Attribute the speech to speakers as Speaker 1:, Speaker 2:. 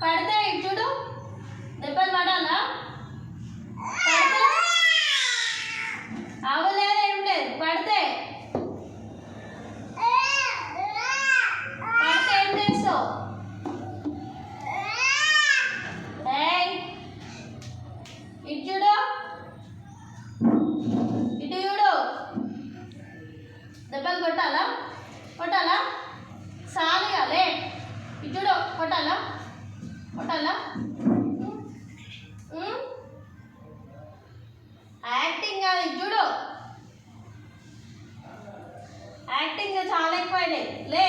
Speaker 1: పడితే ఇటు చూడు, దెబ్బలు పడాలా? పడితే అవలేదు, ఏం లేదు. పడితే పడితే ఏం చేస్తావు? ఇటు చూడు, ఇటు చూడు. దెబ్బలు కొట్టాలా? కొట్టాలా? సాలిగాలే. ఇటు చూడు, కొట్టాలా? కొట్టాలా? యాక్టింగ్ కాదు, ఇటు చూడు. యాక్టింగ్ చాలా ఎక్కువైనాయి. లే.